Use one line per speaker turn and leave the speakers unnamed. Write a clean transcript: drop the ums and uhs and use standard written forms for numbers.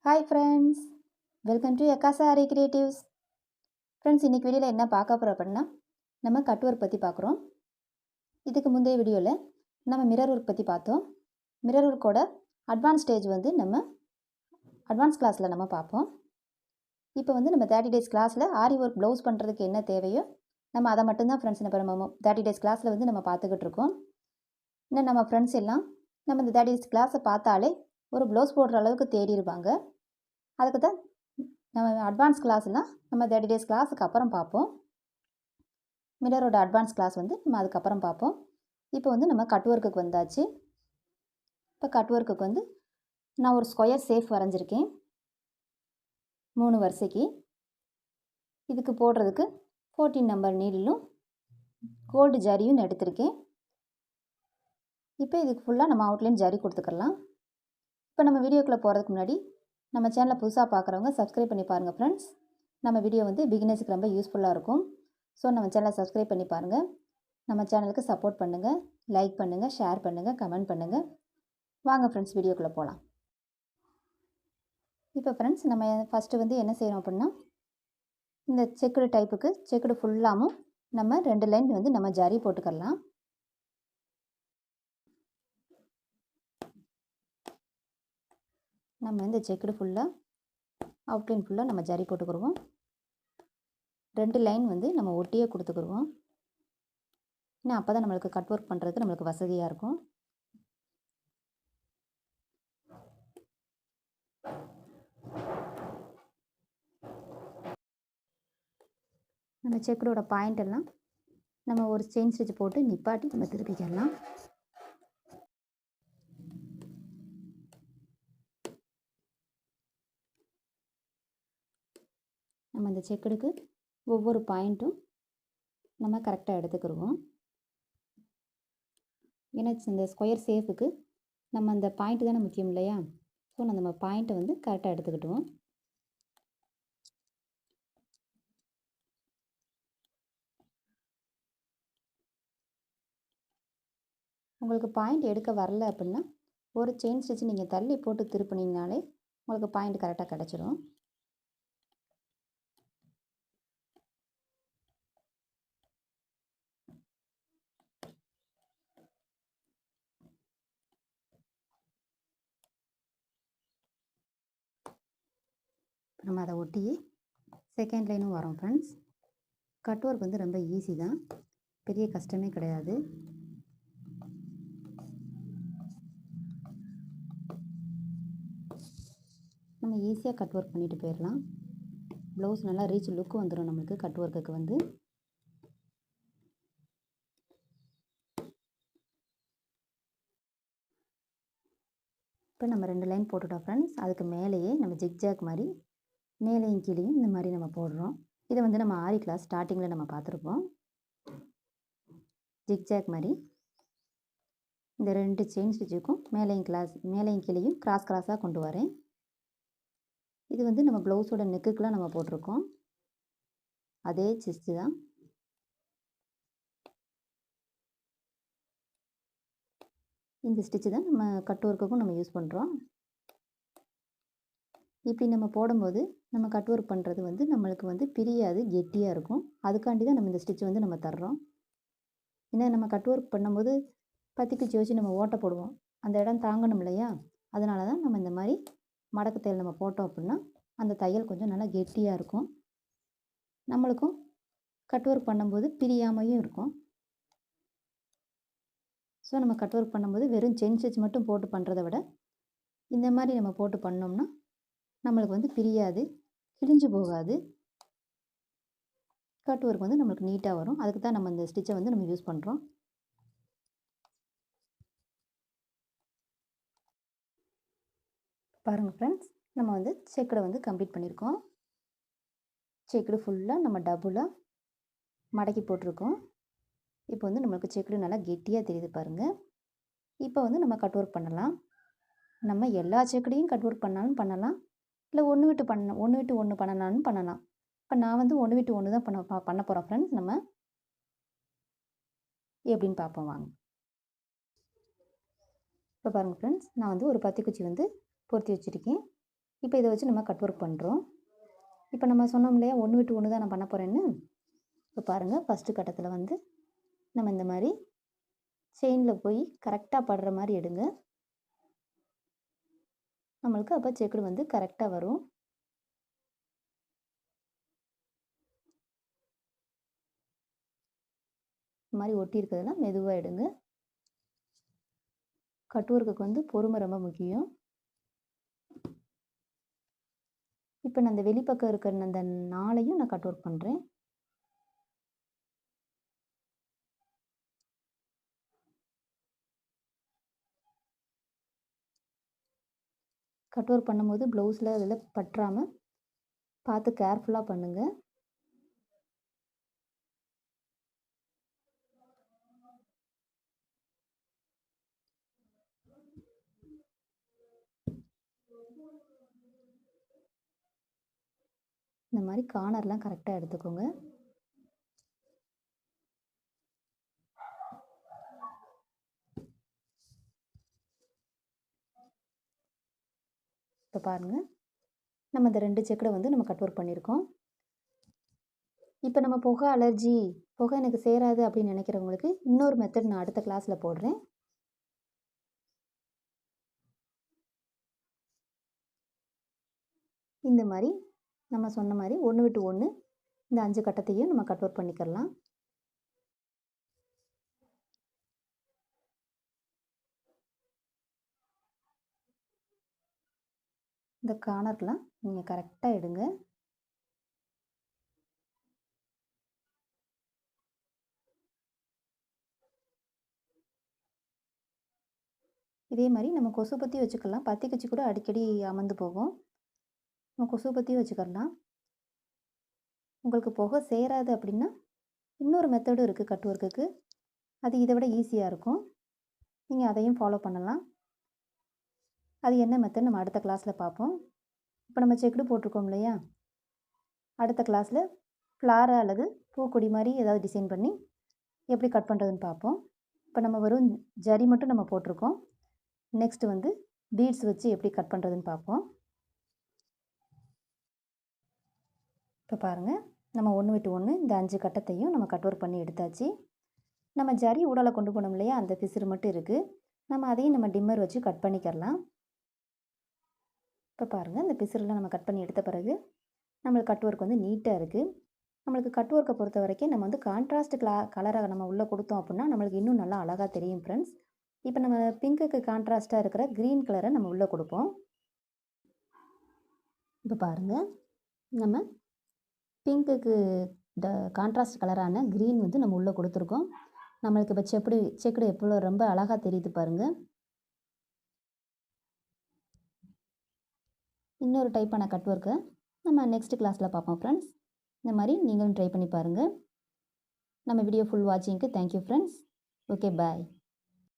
Hi friends, welcome to Ekkasari creatives. Friends, இன்றைக்கி வீடியோவில் என்ன பார்க்க போகிறோம் அப்படின்னா, நம்ம கட் ஒர்க் பற்றி பார்க்குறோம். இதுக்கு முந்தைய வீடியோவில் நம்ம மிரர் ஒர்க் பற்றி பார்த்தோம். மிரர் ஒர்க்கோட அட்வான்ஸ் ஸ்டேஜ் வந்து நம்ம அட்வான்ஸ் கிளாஸில் நம்ம பார்ப்போம். இப்போ வந்து நம்ம 30 டேஸ் கிளாஸில் ஆரி ஒர்க் ப்ளவுஸ் பண்ணுறதுக்கு என்ன தேவையோ நம்ம அதை மட்டும்தான் ஃப்ரெண்ட்ஸ் இப்போ நம்ம 30 டேஸ் கிளாஸில் வந்து நம்ம பார்த்துக்கிட்டு இருக்கோம். இன்னும் நம்ம ஃப்ரெண்ட்ஸ் எல்லாம் நம்ம இந்த 30 டேஸ் கிளாஸை பார்த்தாலே ஒரு ப்ளவுஸ் போடுற அளவுக்கு தேடிருப்பாங்க. அதுக்கு தான் நம்ம அட்வான்ஸ் கிளாஸ்லாம் நம்ம 30 டேஸ் கிளாஸுக்கு அப்புறம் பார்ப்போம். மிரரோட அட்வான்ஸ் கிளாஸ் வந்து நம்ம அதுக்கப்புறம் பார்ப்போம். இப்போ வந்து நம்ம கட் ஒர்க்குக்கு வந்தாச்சு. இப்போ கட் ஒர்க்குக்கு வந்து நான் ஒரு ஸ்கொயர் சேஃப் வரைஞ்சிருக்கேன் 3 வரிசைக்கு. இதுக்கு போடுறதுக்கு 14 நம்பர் நீடிலும் கோல்டு ஜரியும் எடுத்திருக்கேன். இப்போ இதுக்கு ஃபுல்லாக நம்ம அவுட்லைன் ஜரி கொடுத்துக்கலாம். இப்போ நம்ம வீடியோக்குள்ளே போகிறதுக்கு முன்னாடி நம்ம சேனலை புதுசாக பார்க்குறவங்க சப்ஸ்கிரைப் பண்ணி பாருங்கள் ஃப்ரெண்ட்ஸ். நம்ம வீடியோ வந்து பிகினர்ஸுக்கு ரொம்ப யூஸ்ஃபுல்லாக இருக்கும். ஸோ நம்ம சேனலை சப்ஸ்கிரைப் பண்ணி பாருங்கள். நம்ம சேனலுக்கு சப்போர்ட் பண்ணுங்கள், லைக் பண்ணுங்கள், ஷேர் பண்ணுங்கள், கமெண்ட் பண்ணுங்கள். வாங்க ஃப்ரெண்ட்ஸ், வீடியோக்குள்ளே போகலாம். இப்போ ஃப்ரெண்ட்ஸ், நம்ம ஃபஸ்ட்டு வந்து என்ன செய்கிறோம் அப்படின்னா, இந்த செக்குடு டைப்புக்கு செக்குடு ஃபுல்லாகவும் நம்ம 2 லைன் வந்து நம்ம ஜரி போட்டுக்கலாம். நம்ம இந்த செக்குடு ஃபுல்லாக அவுட்லைன் ஃபுல்லாக நம்ம ஜரி போட்டுக்கிடுவோம். 2 லைன் வந்து நம்ம ஒட்டியே கொடுத்துக்கிடுவோம். ஏன்னா அப்போ தான் நம்மளுக்கு கட் ஒர்க் பண்ணுறதுக்கு நம்மளுக்கு வசதியாக இருக்கும். நம்ம செக்குடோட பாயிண்ட் எல்லாம் நம்ம ஒரு செயின் ஸ்டிச் போட்டு நிப்பாட்டி நம்ம திருப்பிக்கலாம். நம்ம இந்த செக்குடுக்கு ஒவ்வொரு பாயிண்ட்டும் நம்ம கரெக்டாக எடுத்துக்கிடுவோம். ஏன்னா இந்த ஸ்கொயர் ஷேப்புக்கு நம்ம அந்த பாயிண்ட் தானே முக்கியம் இல்லையா? ஸோ நம்ம பாயிண்ட்டை வந்து கரெக்டாக எடுத்துக்கிட்டுவோம். உங்களுக்கு பாயிண்ட் எடுக்க வரல அப்படின்னா ஒரு செயின் ஸ்டிச் நீங்கள் தள்ளி போட்டு திருப்பினீங்கனாலே உங்களுக்கு பாயிண்ட் கரெக்டாக கிடச்சிரும். நம்ம அதை ஒட்டி செகண்ட் லைனும் வரோம் ஃப்ரெண்ட்ஸ். கட் ஒர்க் வந்து ரொம்ப ஈஸி தான், பெரிய கஷ்டமே கிடையாது. நம்ம ஈஸியாக கட் ஒர்க் பண்ணிட்டு போயிடலாம். ப்ளவுஸ் நல்லா ரீச் லுக்கு வந்துடும் நம்மளுக்கு கட் ஒர்க்குக்கு வந்து. இப்போ நம்ம 2 லைன் போட்டுட்டோம் ஃப்ரெண்ட்ஸ். அதுக்கு மேலேயே நம்ம ஜிக்ஜாக் மாதிரி மேலேயும் கீழேயும் இந்த மாதிரி நம்ம போடுறோம். இதை வந்து நம்ம ஆரி கிளாஸ் ஸ்டார்டிங்கில் நம்ம பார்த்துருப்போம். ஜிக்ஜாக் மாதிரி இந்த 2 செயின் ஸ்டிச்சுக்கும் மேலேயும் கீழேயும் கிராஸாக கொண்டு வரேன். இது வந்து நம்ம ப்ளவுஸோட நெக்குக்கெலாம் நம்ம போட்டிருக்கோம். அதே ஸ்டிச்சு தான். இந்த ஸ்டிச்சு தான் நம்ம கட் ஒர்க்குக்கும் நம்ம யூஸ் பண்ணுறோம். இப்படி நம்ம போடும்போது நம்ம கட் ஒர்க் பண்ணுறது வந்து நம்மளுக்கு வந்து பிரியாது, கெட்டியாக இருக்கும். அதுக்காண்டி தான் நம்ம இந்த ஸ்டிச் வந்து நம்ம தர்றோம். ஏன்னா நம்ம கட் ஒர்க் பண்ணும்போது பத்திக்குச்சி வச்சு நம்ம ஓட்டை போடுவோம், அந்த இடம் தாங்கணும் இல்லையா? அதனால தான் நம்ம இந்த மாதிரி மடக்கு தையல் நம்ம போட்டோம் அப்படின்னா அந்த தையல் கொஞ்சம் நல்லா கெட்டியாக இருக்கும். நம்மளுக்கும் கட் ஒர்க் பண்ணும்போது பிரியாமையும் இருக்கும். ஸோ நம்ம கட் ஒர்க் பண்ணும்போது வெறும் செயின் ஸ்டிச் மட்டும் போட்டு பண்ணுறத விட இந்த மாதிரி நம்ம போட்டு பண்ணோம்னா நம்மளுக்கு வந்து பிரியாது, கிழிஞ்சு போகாது. கட் ஒர்க் வந்து நம்மளுக்கு நீட்டாக வரும். அதுக்கு தான் நம்ம இந்த ஸ்டிச்சை வந்து நம்ம யூஸ் பண்ணுறோம். பாருங்கள் ஃப்ரெண்ட்ஸ், நம்ம வந்து செக்குடை வந்து கம்ப்ளீட் பண்ணியிருக்கோம். செக்குடு ஃபுல்லாக நம்ம டபுளாக மடக்கி போட்டிருக்கோம். இப்போ வந்து நம்மளுக்கு செக்குடு நல்லா கெட்டியாக தெரியுது பாருங்கள். இப்போ வந்து நம்ம கட் ஒர்க் பண்ணலாம். நம்ம எல்லா செக்குடையும் கட் ஒர்க் பண்ணாலும் பண்ணலாம், இல்லை ஒன்று விட்டு ஒன்று பண்ணலாம்னு பண்ணலாம். இப்போ நான் வந்து 1 விட்டு 1 தான் பண்ண போகிறோம் ஃப்ரெண்ட்ஸ். நம்ம எப்படின்னு பார்ப்போம் வாங்க. இப்போ பாருங்கள் ஃப்ரெண்ட்ஸ், நான் வந்து ஒரு பத்திக்குச்சி வந்து பொருத்தி வச்சுருக்கேன். இப்போ இதை வச்சு நம்ம கட் ஒர்க் பண்ணுறோம். இப்போ நம்ம சொன்னோம் இல்லையா, 1 விட்டு 1 தான் நான் பண்ண போகிறேன்னு. இப்போ பாருங்கள், ஃபஸ்ட்டு கட்டத்தில் வந்து நம்ம இந்த மாதிரி செயினில் போய் கரெக்டாக படுற மாதிரி எடுங்க. நம்மளுக்கு அப்போ செக்குடு வந்து கரெக்டாக வரும். இந்த மாதிரி ஒட்டி இருக்கிறதெல்லாம் மெதுவாக எடுங்க. கட் ஒர்க்குக்கு வந்து பொறுமை ரொம்ப முக்கியம். இப்போ நான் அந்த வெளிப்பக்கம் இருக்கிற அந்த 4ஐயும் நான் கட் ஒர்க் பண்ணுறேன். கட் ஒர்க் பண்ணும்போது ப்ளவுஸில் அதில் பற்றாமல் பார்த்து கேர்ஃபுல்லாக பண்ணுங்கள். இந்த மாதிரி கார்னர்லாம் கரெக்டாக எடுத்துக்கோங்க. இப்போ பாருங்கள், நம்ம இந்த 2 செக்குடை வந்து நம்ம கட் ஒர்க் பண்ணியிருக்கோம். இப்போ நம்ம புகை அலர்ஜி, புகை எனக்கு சேராது அப்படின்னு நினைக்கிறவங்களுக்கு இன்னொரு மெத்தட் நான் அடுத்த கிளாஸில் போடுறேன். இந்த மாதிரி நம்ம சொன்ன மாதிரி 1 விட்டு 1 இந்த 5 கட்டத்தையும் நம்ம கட் ஒர்க் பண்ணிக்கலாம். இந்த கார்னர்லாம் நீங்கள் கரெக்டாக எடுங்க. இதே மாதிரி நம்ம கொசு பற்றி வச்சுக்கலாம். பத்தி குச்சி கூட அடிக்கடி அமர்ந்து போகும். நம்ம கொசு பற்றியும் வச்சுக்கலாம். உங்களுக்கு புகை சேராது அப்படின்னா இன்னொரு மெத்தடும் இருக்குது கட் ஒர்க்குக்கு. அது இதை விட ஈஸியாக இருக்கும். நீங்கள் அதையும் ஃபாலோ பண்ணலாம். அது என்ன மெத்தட் நம்ம அடுத்த கிளாஸில் பார்ப்போம். இப்போ நம்ம செக்குடு போட்டிருக்கோம் இல்லையா, அடுத்த கிளாஸில் ஃப்ளாரை அல்லது பூக்கொடி மாதிரி ஏதாவது டிசைன் பண்ணி எப்படி கட் பண்ணுறதுன்னு பார்ப்போம். இப்போ நம்ம வெறும் ஜரி மட்டும் நம்ம போட்டிருக்கோம். நெக்ஸ்ட்டு வந்து பீட்ஸ் வச்சு எப்படி கட் பண்ணுறதுன்னு பார்ப்போம். இப்போ பாருங்கள், நம்ம 1 விட்டு 1 இந்த 5 கட்டத்தையும் நம்ம கட் ஒர்க் பண்ணி எடுத்தாச்சு. நம்ம ஜரி ஊடால கொண்டு போனோம் இல்லையா, அந்த பிசிறு மட்டும் இருக்குது. நம்ம அதையும் நம்ம டிம்மர் வச்சு கட் பண்ணிக்கலாம். இப்போ பாருங்கள், இந்த பிசிறுலாம் நம்ம கட் பண்ணி எடுத்த பிறகு நம்மளுக்கு கட் ஒர்க் வந்து நீட்டாக இருக்குது. நம்மளுக்கு கட் ஒர்க்கை பொறுத்த வரைக்கும் நம்ம வந்து கான்ட்ராஸ்ட் கலரை நம்ம உள்ளே கொடுத்தோம் அப்படின்னா நம்மளுக்கு இன்னும் நல்லா அழகாக தெரியும் ஃப்ரெண்ட்ஸ். இப்போ நம்ம பிங்க்குக்கு கான்ட்ராஸ்ட்டாக இருக்கிற க்ரீன் கலரை நம்ம உள்ளே கொடுப்போம். இப்போ பாருங்கள், நம்ம பிங்க்குக்கு கான்ட்ராஸ்ட் கலரான க்ரீன் வந்து நம்ம உள்ளே கொடுத்துருக்கோம். நம்மளுக்கு இப்போ செக்குடு எவ்வளோ ரொம்ப அழகாக தெரியுது பாருங்கள். இன்னொரு டைப்பான கட் ஒர்க்கை நம்ம நெக்ஸ்ட் கிளாஸில் பார்ப்போம் ஃப்ரெண்ட்ஸ். இந்த மாதிரி நீங்களும் ட்ரை பண்ணி பாருங்கள். நம்ம வீடியோ ஃபுல் வாட்சிங்க்கு தேங்க்யூ ஃப்ரெண்ட்ஸ். ஓகே, பாய்.